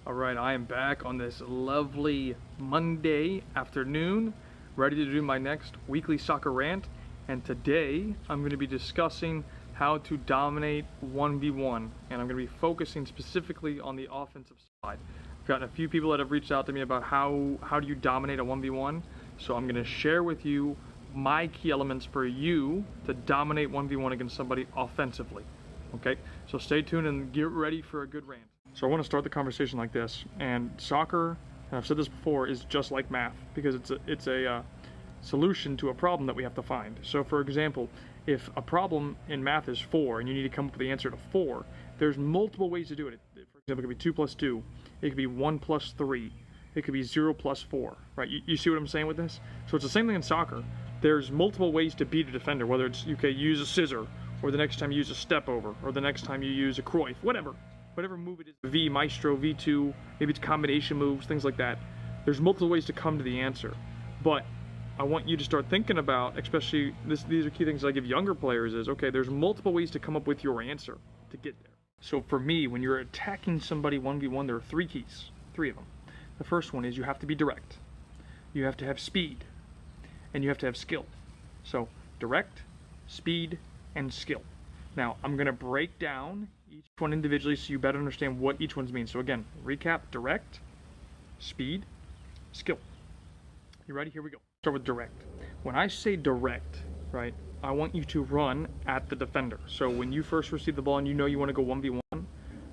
Alright, I am back on this lovely Monday afternoon, ready to do my next weekly soccer rant, and today I'm going to be discussing how to dominate 1v1, and I'm going to be focusing specifically on the offensive side. I've gotten a few people that have reached out to me about how do you dominate a 1v1, so I'm going to share with you my key elements for you to dominate 1v1 against somebody offensively. Okay, so stay tuned and get ready for a good rant. So I want to start the conversation like this, and soccer, and I've said this before, is just like math because it's a solution to a problem that we have to find. So for example, if a problem in math is 4 and you need to come up with the answer to 4, there's multiple ways to do it. For example, it could be 2 plus 2, it could be 1 plus 3, it could be 0 plus 4, right? You see what I'm saying with this? So it's the same thing in soccer. There's multiple ways to beat a defender, whether it's you can use a scissor, or the next time you use a step over, or the next time you use a Cruyff, whatever move it is, V, Maestro, V2, maybe it's combination moves, things like that. There's multiple ways to come to the answer, but I want you to start thinking about, especially these are key things I give younger players is, okay, there's multiple ways to come up with your answer to get there. So for me, when you're attacking somebody 1v1, there are 3 keys, 3 of them. The first one is you have to be direct, you have to have speed, and you have to have skill. So direct, speed, and skill. Now I'm going to break down each one individually so you better understand what each one's means. So again, recap: direct, speed, skill. You ready? Here we go. Start with direct. When I say direct, right, I want you to run at the defender. So when you first receive the ball and you know you want to go 1v1,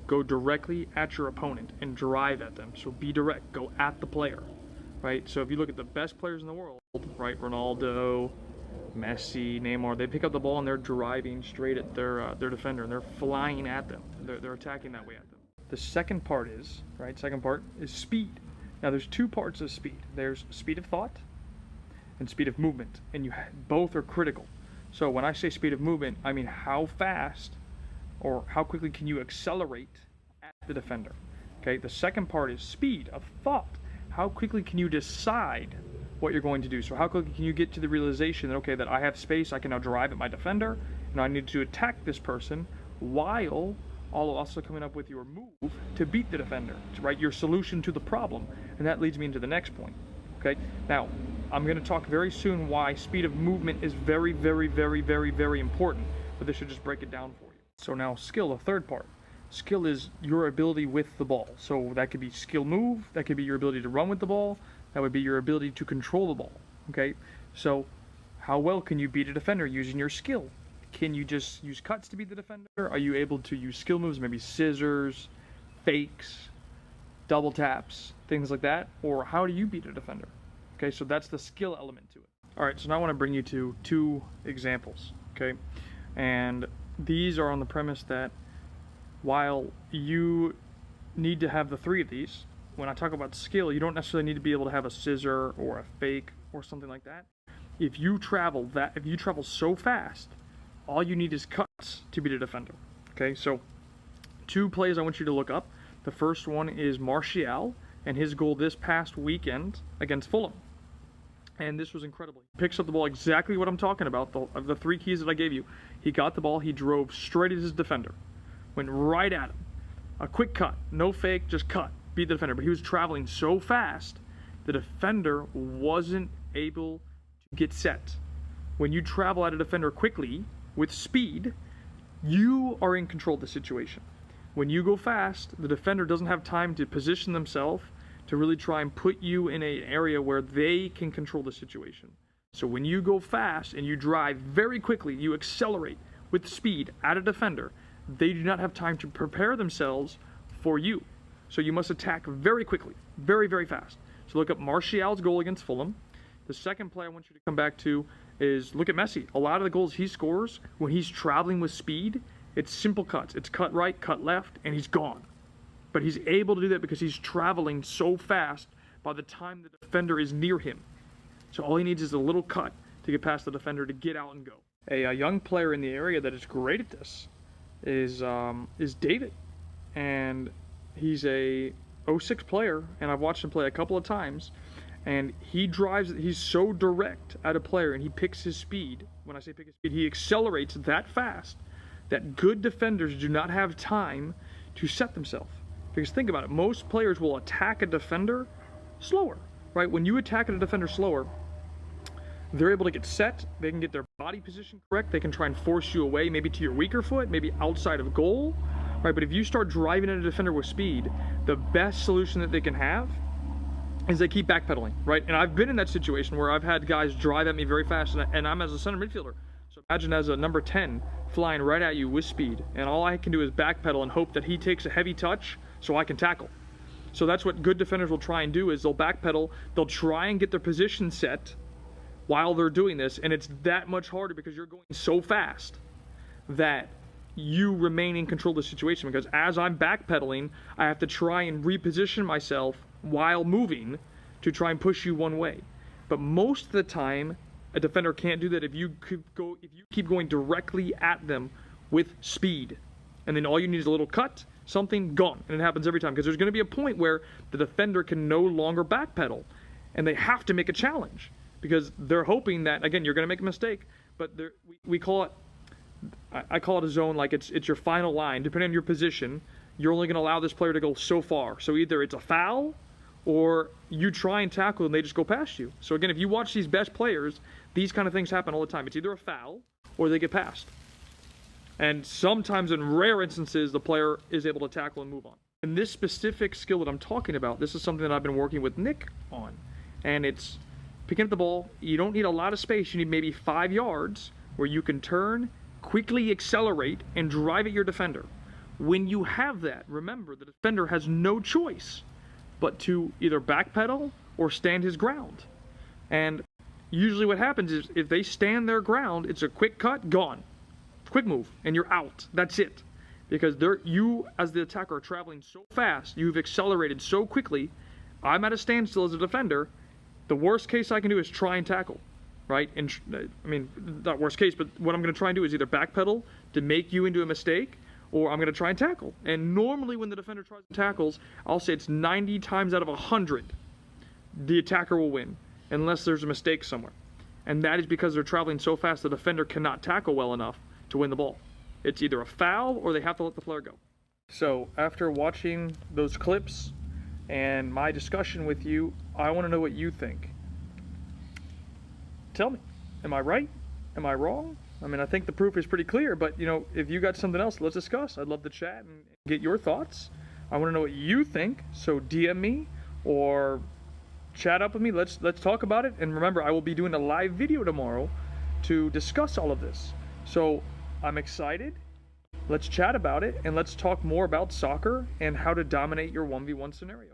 go directly at your opponent and drive at them. So be direct, go at the player, right? So if you look at the best players in the world, right, Ronaldo, Messi, Neymar, they pick up the ball and they're driving straight at their defender and they're flying at them. They're attacking that way at them. The second part is, speed. Now there's 2 parts of speed. There's speed of thought and speed of movement, and both are critical. So when I say speed of movement, I mean how fast or how quickly can you accelerate at the defender. Okay, the second part is speed of thought. How quickly can you decide what you're going to do? So how quickly can you get to the realization that, okay, that I have space, I can now drive at my defender, and I need to attack this person while also coming up with your move to beat the defender, right? Your solution to the problem. And that leads me into the next point. Okay, now I'm going to talk very soon why speed of movement is very, very, very, very, very important, but this should just break it down for you. So now skill, the third part. Skill is your ability with the ball. So that could be skill move, that could be your ability to run with the ball, that would be your ability to control the ball. Okay, so how well can you beat a defender using your skill? Can you just use cuts to beat the defender? Are you able to use skill moves, maybe scissors, fakes, double taps, things like that? Or how do you beat a defender? Okay, so that's the skill element to it. All right, so now I want to bring you to 2 examples, okay? And these are on the premise that while you need to have the 3 of these, when I talk about skill, you don't necessarily need to be able to have a scissor or a fake or something like that. If you travel so fast, all you need is cuts to beat a defender. Okay, so 2 plays I want you to look up. The first one is Martial and his goal this past weekend against Fulham. And this was incredible. He picks up the ball exactly what I'm talking about, of the 3 keys that I gave you. He got the ball, he drove straight at his defender, went right at him. A quick cut, no fake, just cut, beat the defender. But he was traveling so fast, the defender wasn't able to get set. When you travel at a defender quickly, with speed, you are in control of the situation. When you go fast, the defender doesn't have time to position themselves to really try and put you in an area where they can control the situation. So when you go fast and you drive very quickly, you accelerate with speed at a defender, they do not have time to prepare themselves for you. So you must attack very quickly, very, very fast. So look up Martial's goal against Fulham. The second play I want you to come back to is look at Messi. A lot of the goals he scores when he's traveling with speed, it's simple cuts. It's cut right, cut left, and he's gone. But he's able to do that because he's traveling so fast by the time the defender is near him. So all he needs is a little cut to get past the defender to get out and go. A young player in the area that is great at this is David. And he's a 06 player, and I've watched him play a couple of times. And he's so direct at a player, and he picks his speed. When I say pick his speed, he accelerates that fast that good defenders do not have time to set themselves. Because think about it, most players will attack a defender slower, right? When you attack a defender slower, they're able to get set, they can get their body position correct, they can try and force you away, maybe to your weaker foot, maybe outside of goal, right? But if you start driving at a defender with speed, the best solution that they can have is they keep backpedaling, right? And I've been in that situation where I've had guys drive at me very fast, and I'm as a center midfielder. So imagine as a number 10 flying right at you with speed, and all I can do is backpedal and hope that he takes a heavy touch so I can tackle. So that's what good defenders will try and do, is they'll backpedal, they'll try and get their position set while they're doing this, and it's that much harder because you're going so fast that you remain in control of the situation, because as I'm backpedaling, I have to try and reposition myself while moving to try and push you one way. But most of the time, a defender can't do that if you keep going directly at them with speed. And then all you need is a little cut, something, gone. And it happens every time, because there's going to be a point where the defender can no longer backpedal, and they have to make a challenge, because they're hoping that, again, you're going to make a mistake, but we call it, I call it a zone, like it's your final line. Depending on your position, you're only going to allow this player to go so far. So either it's a foul, or you try and tackle and they just go past you. So again, if you watch these best players, these kind of things happen all the time. It's either a foul or they get past. And sometimes, in rare instances, the player is able to tackle and move on. And this specific skill that I'm talking about, this is something that I've been working with Nick on. And it's picking up the ball. You don't need a lot of space. You need maybe 5 yards where you can turn, quickly accelerate, and drive at your defender. When you have that, remember, the defender has no choice but to either backpedal or stand his ground. And usually what happens is, if they stand their ground, it's a quick cut, gone. Quick move, and you're out. That's it. Because you, as the attacker, are traveling so fast, you've accelerated so quickly, I'm at a standstill as a defender. The worst case I can do is try and tackle, right? And I mean, not worst case, but what I'm going to try and do is either backpedal to make you into a mistake, or I'm going to try and tackle. And normally when the defender tries and tackles, I'll say it's 90 times out of 100, the attacker will win, unless there's a mistake somewhere. And that is because they're traveling so fast, the defender cannot tackle well enough to win the ball. It's either a foul or they have to let the player go. So after watching those clips and my discussion with you, I want to know what you think. Tell me, am I right? Am I wrong? I mean, I think the proof is pretty clear, but you know, if you got something else, let's discuss. I'd love to chat and get your thoughts. I want to know what you think, so DM me or chat up with me. Let's talk about it. And remember, I will be doing a live video tomorrow to discuss all of this. So I'm excited. Let's chat about it, and let's talk more about soccer and how to dominate your 1v1 scenario.